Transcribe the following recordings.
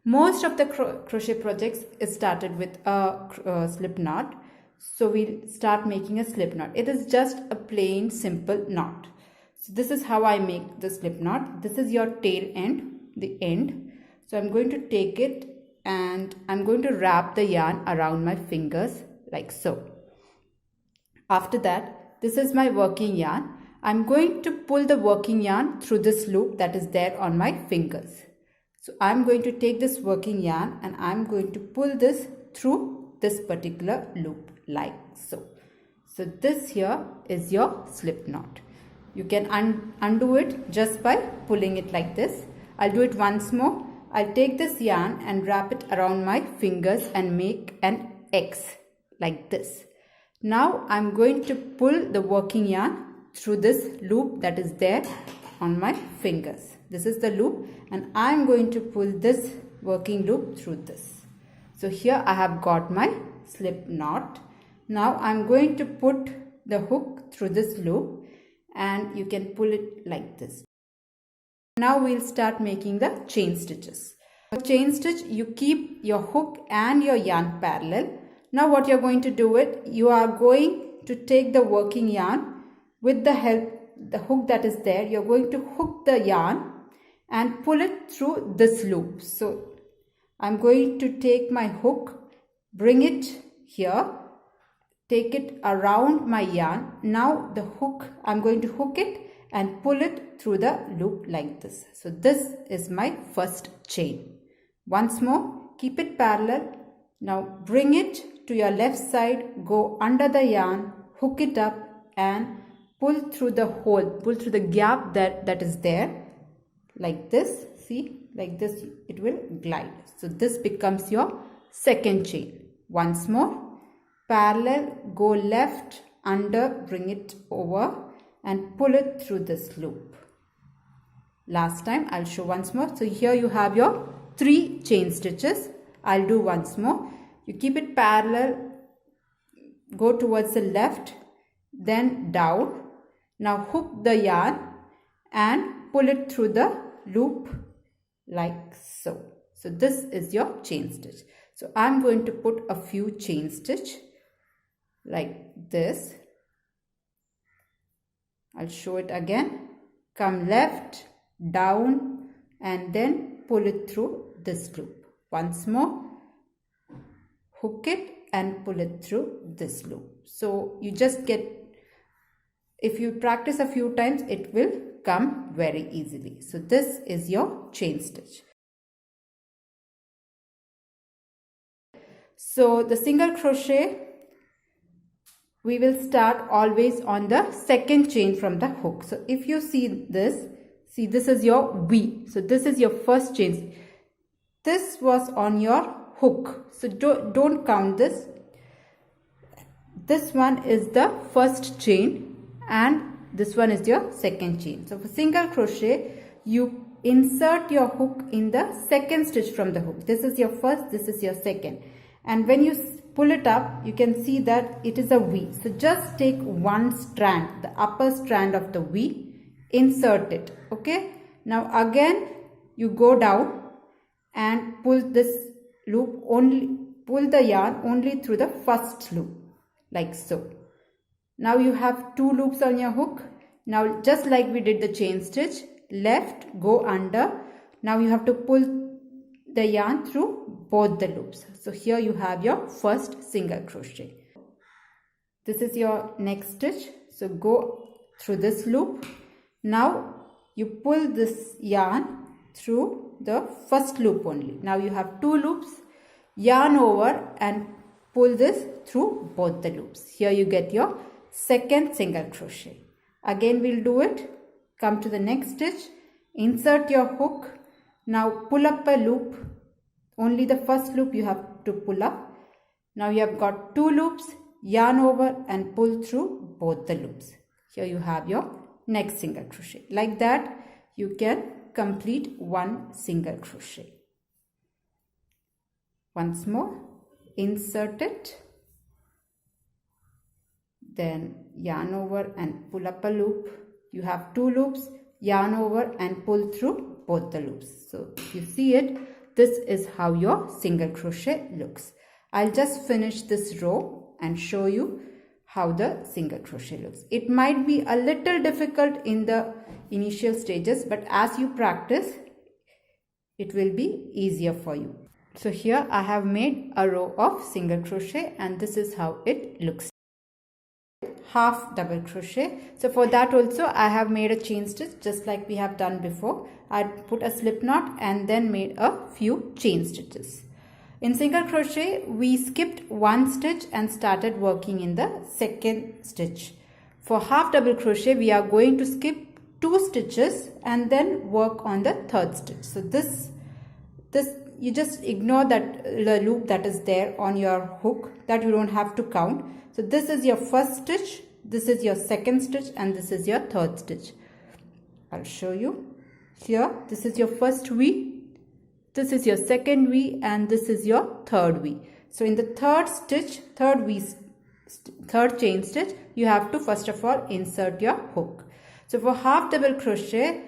Most of the crochet projects is started with a slip knot. So we'll start making a slip knot. It is just a plain simple knot. So this is how I make the slip knot. This is your tail end, the end. So I'm going to take it and I'm going to wrap the yarn around my fingers like so. After that, this is my working yarn. I'm going to pull the working yarn through this loop that is there on my fingers. So I'm going to take this working yarn and I'm going to pull this through this particular loop like so. So this here is your slip knot. You can undo it just by pulling it like this. I'll do it once more. I'll take this yarn and wrap it around my fingers and make an X like this. Now I'm going to pull the working yarn through this loop that is there on my fingers. This is the loop and I'm going to pull this working loop through this. So here I have got my slip knot. Now I'm going to put the hook through this loop and you can pull it like this. Now we'll start making the chain stitches. For chain stitch, you keep your hook and your yarn parallel. Now what you're going to do it, you are going to take the working yarn with the hook that is there. You're going to hook the yarn and pull it through this loop. So I'm going to take my hook, bring it here, take it around my yarn. Now the hook, I'm going to hook it and pull it through the loop like this. So this is my first chain. Once more, keep it parallel. Now bring it to your left side, go under the yarn, hook it up and pull through the hole, pull through the gap that is there like this. See, like this it will glide. So this becomes your second chain. Once more, parallel, go left, under, bring it over and pull it through this loop. Last time I'll show once more. So here you have your 3 chain stitches. I'll do once more. You keep it parallel, go towards the left, then down. Now hook the yarn and pull it through the loop like so. So this is your chain stitch. So I'm going to put a few chain stitch like this. I'll show it again. Come left, down and then pull it through this loop. Once more, hook it and pull it through this loop. So you just get, if you practice a few times, it will come very easily. So this is your chain stitch. So the single crochet, we will start always on the second chain from the hook. So if you see this is your V. So this is your first chain. This was on your hook. So don't count this. This one is the first chain and this one is your second chain. So for single crochet, you insert your hook in the second stitch from the hook. This is your first, this is your second. And when you pull it up, you can see that it is a V. So just take one strand, the upper strand of the V, insert it. Okay. Now again, you go down and pull this loop only, pull the yarn only through the first loop like so. Now you have 2 loops on your hook. Now just like we did the chain stitch, left, go under. Now you have to pull the yarn through both the loops. So here you have your first single crochet. This is your next stitch. So go through this loop. Now you pull this yarn through the first loop only. Now you have 2 loops, yarn over and pull this through both the loops. Here you get your second single crochet. Again we'll do it. Come to the next stitch, insert your hook. Now pull up a loop. Only the first loop you have to pull up. Now you have got 2 loops, yarn over and pull through both the loops. Here you have your next single crochet. Like that you can complete one single crochet. Once more, insert it, then yarn over and pull up a loop. You have 2 loops, yarn over and pull through both the loops. So if you see it, this is how your single crochet looks. I'll just finish this row and show you how the single crochet looks. It might be a little difficult in the initial stages, but as you practice, it will be easier for you. So here I have made a row of single crochet and this is how it looks. Half double crochet. So for that also I have made a chain stitch just like we have done before. I put a slip knot and then made a few chain stitches. In single crochet we skipped one stitch and started working in the second stitch. For half double crochet we are going to skip 2 stitches and then work on the third stitch. So this you just ignore that the loop that is there on your hook, that you don't have to count. So this is your first stitch, this is your second stitch and this is your third stitch. I'll show you. Here this is your first V, this is your second V and this is your third V. So in the third stitch, third chain stitch, you have to first of all insert your hook. So for half double crochet,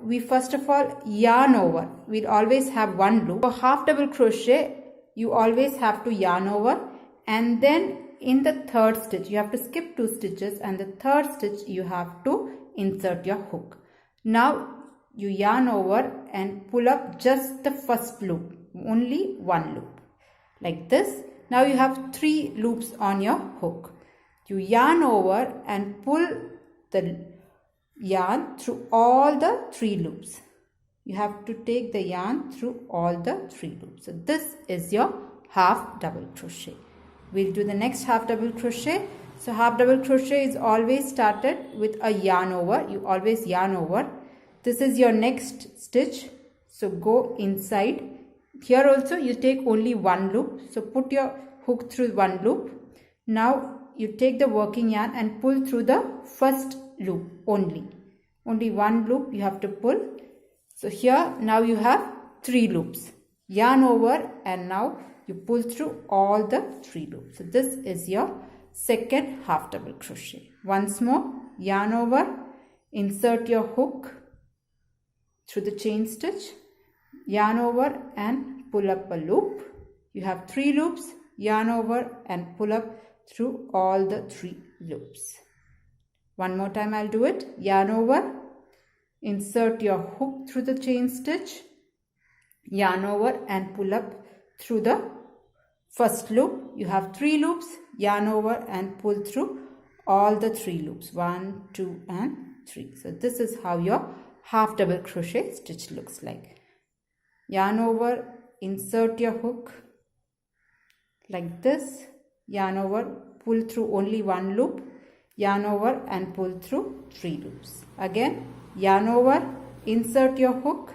we first of all yarn over. We'll always have one loop. For half double crochet, you always have to yarn over, and then in the third stitch you have to skip 2 stitches and the third stitch you have to insert your hook. Now you yarn over and pull up just the first loop, only one loop like this. Now you have 3 loops on your hook. You yarn over and pull the yarn through all the 3 loops. You have to take the yarn through all the 3 loops. So this is your half double crochet. We'll do the next half double crochet. So half double crochet is always started with a yarn over. You always yarn over. This is your next stitch. So go inside. Here also you take only one loop. So put your hook through one loop. Now you take the working yarn and pull through the first loop only. Only one loop you have to pull. So here now you have 3 loops. Yarn over and now you pull through all the 3 loops. So this is your second half double crochet. Once more, yarn over, insert your hook through the chain stitch, yarn over and pull up a loop. You have 3 loops, yarn over and pull up through all the 3 loops. One more time I'll do it. Yarn over, insert your hook through the chain stitch, yarn over and pull up through the first loop. You have 3 loops, yarn over and pull through all the 3 loops. 1, 2 and 3. So this is how your half double crochet stitch looks like. Yarn over, insert your hook like this, yarn over, pull through only one loop, yarn over and pull through 3 loops. Again, yarn over, insert your hook,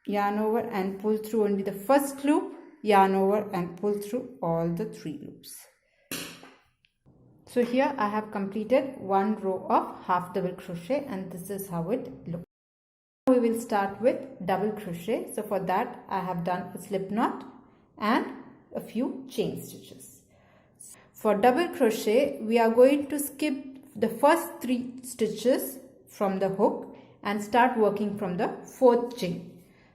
yarn over and pull through only the first loop, yarn over and pull through all the 3 loops. So here I have completed one row of half double crochet and this is how it looks. Now we will start with double crochet. So for that I have done a slip knot and a few chain stitches. For double crochet we are going to skip the first 3 stitches from the hook and start working from the 4th chain.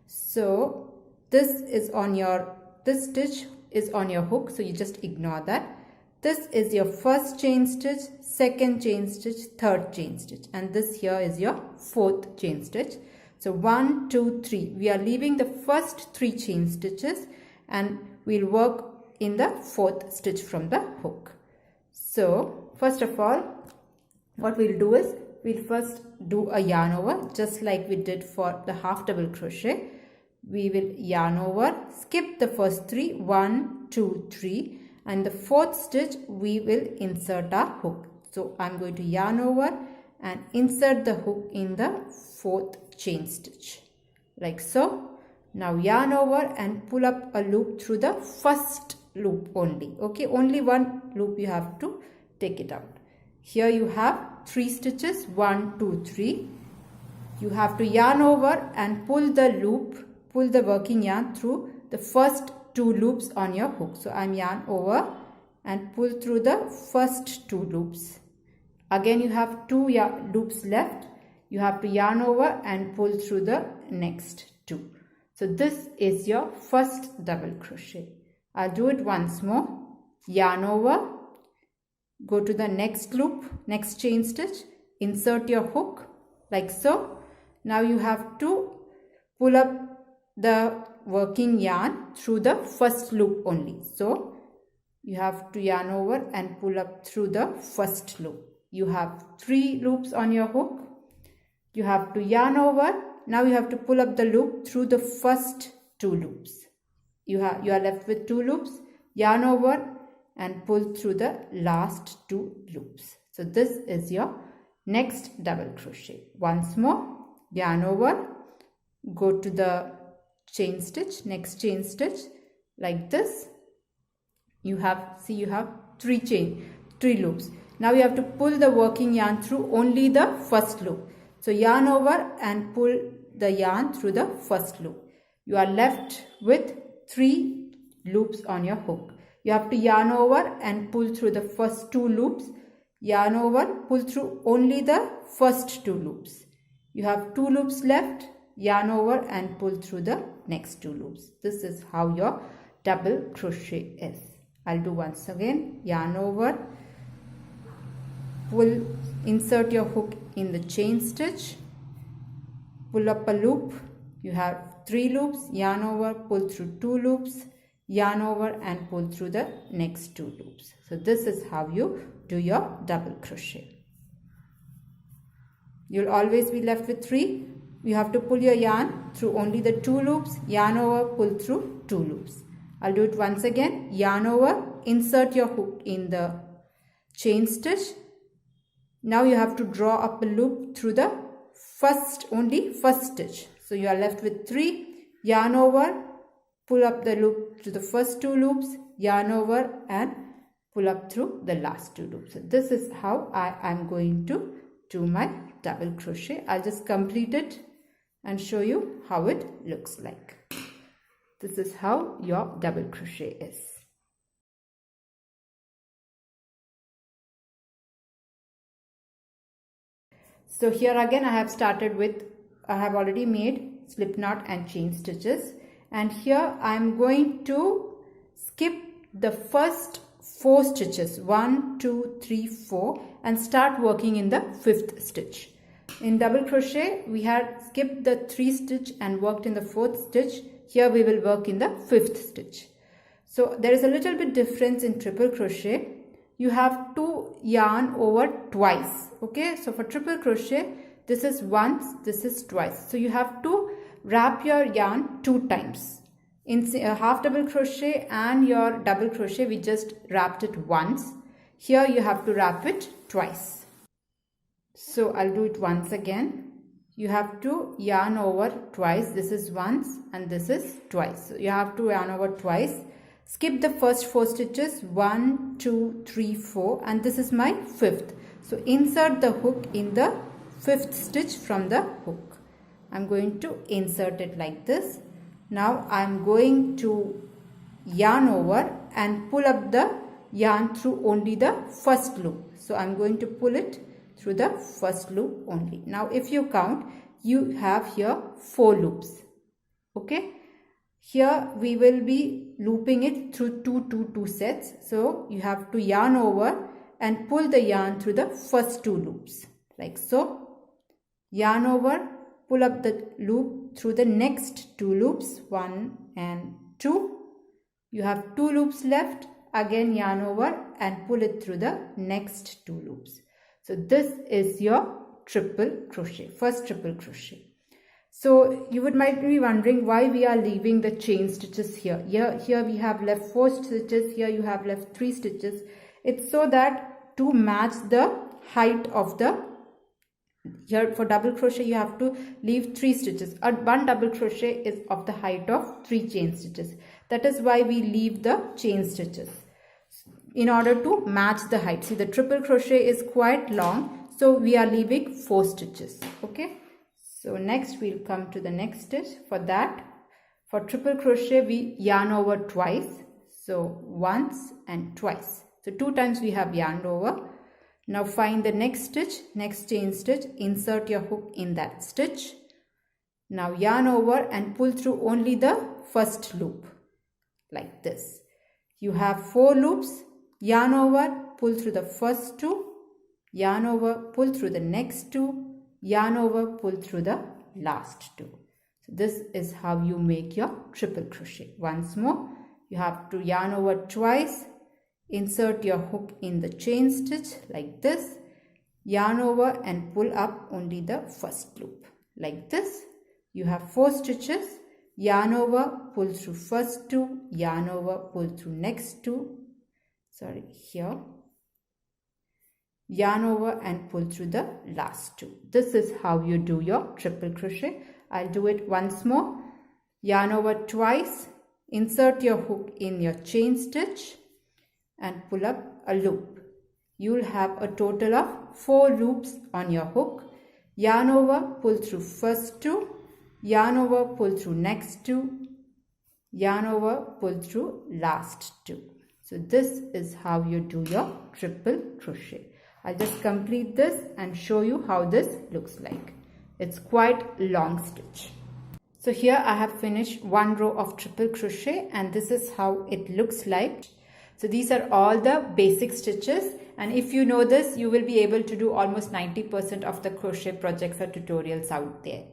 So this stitch is on your hook, so you just ignore that. This is your first chain stitch, second chain stitch, third chain stitch, and this here is your 4th chain stitch. So 1, 2, 3. We are leaving the first 3 chain stitches and we'll work in the 4th stitch from the hook. So first of all, what we'll do is we'll first do a yarn over just like we did for the half double crochet. We will yarn over, skip the first 3, 1, 2, 3, and the 4th stitch we will insert our hook. So I'm going to yarn over and insert the hook in the 4th chain stitch like so. Now yarn over and pull up a loop through the first loop only. Okay, only one loop you have to take it out. Here you have 3 stitches, 1, 2, 3. You have to yarn over and pull the loop, pull the working yarn through the first 2 loops on your hook. So I'm yarn over and pull through the first 2 loops. Again you have 2 loops left. you have to yarn over and pull through the next 2. So this is your first double crochet. I'll do it once more. Yarn over, go to the next loop, next chain stitch, insert your hook like so. Now you have to pull up the working yarn through the first loop only. So you have to yarn over and pull up through the first loop. You have 3 loops on your hook. You have to yarn over. Now you have to pull up the loop through the first 2 loops. You are left with 2 loops. Yarn over and pull through the last 2 loops. So this is your next double crochet. Once more, yarn over, go to the chain stitch, next chain stitch like this. You have 3 loops. Now you have to pull the working yarn through only the first loop. So yarn over and pull the yarn through the first loop. You are left with 3 loops on your hook. You have to yarn over and pull through the first 2 loops. Yarn over, pull through only the first 2 loops. You have 2 loops left. Yarn over and pull through the next 2 loops. This is how your double crochet is. I'll do once again. Yarn over, pull, insert your hook in the chain stitch, pull up a loop. You have 3 loops. Yarn over, pull through 2 loops, yarn over and pull through the next 2 loops. So this is how you do your double crochet. You'll always be left with 3. You have to pull your yarn through only the 2 loops, yarn over, pull through 2 loops. I'll do it once again. Yarn over, insert your hook in the chain stitch. Now you have to draw up a loop through the first stitch. So you are left with 3. Yarn over, pull up the loop to the first 2 loops, yarn over and pull up through the last 2 loops. So this is how I am going to do my double crochet. I'll just complete it and show you how it looks like. This is how your double crochet is. So here again I have already made slip knot and chain stitches, and here I am going to skip the first 4 stitches, 1, 2, 3, 4, and start working in the 5th stitch. In double crochet we had skipped the 3 stitch and worked in the 4th stitch. Here we will work in the 5th stitch. So there is a little bit difference in triple crochet. You have to yarn over twice. Okay, so for triple crochet this is once, this is twice. So you have to wrap your yarn 2 times. In half double crochet and your double crochet we just wrapped it once. Here you have to wrap it twice. So I'll do it once again. You have to yarn over twice. This is once and this is twice. So you have to yarn over twice. Skip the first 4 stitches, 1, 2, 3, 4, and this is my 5th. So insert the hook in the 5th stitch from the hook. I'm going to insert it like this. Now I'm going to yarn over and pull up the yarn through only the first loop. So I'm going to pull it through the first loop only. Now if you count, you have here 4 loops. Okay, here we will be looping it through 2 sets. So you have to yarn over and pull the yarn through the first 2 loops like so. Yarn over, pull up the loop through the next 2 loops, 1 and 2. You have 2 loops left. Again yarn over and pull it through the next 2 loops. So this is your triple crochet, first triple crochet. So you might be wondering why we are leaving the chain stitches here. Here we have left 4 stitches, here you have left 3 stitches. It's so that to match the height of the, here for double crochet you have to leave 3 stitches. One double crochet is of the height of 3 chain stitches. That is why we leave the chain stitches in order to match the height. See, the triple crochet is quite long, so we are leaving 4 stitches. Okay, so next we'll come to the next stitch. For that, for triple crochet we yarn over twice, so once and twice. So 2 times we have yarned over. Now find the next stitch, next chain stitch, insert your hook in that stitch. Now yarn over and pull through only the first loop, like this. You have 4 loops, yarn over, pull through the first 2, yarn over, pull through the next 2, yarn over, pull through the last 2. So this is how you make your triple crochet. Once more, you have to yarn over twice, insert your hook in the chain stitch like this, yarn over and pull up only the first loop, like this. You have 4 stitches, yarn over, pull through first 2, yarn over, pull through next 2, here, yarn over and pull through the last 2. This is how you do your triple crochet. I'll do it once more. Yarn over twice, insert your hook in your chain stitch and pull up a loop. You'll have a total of 4 loops on your hook. Yarn over, pull through first 2, yarn over, pull through next 2, yarn over, pull through last 2. So this is how you do your triple crochet. I'll just complete this and show you how this looks like. It's quite long stitch. So here I have finished 1 row of triple crochet and this is how it looks like. So these are all the basic stitches, and if you know this, you will be able to do almost 90% of the crochet projects or tutorials out there.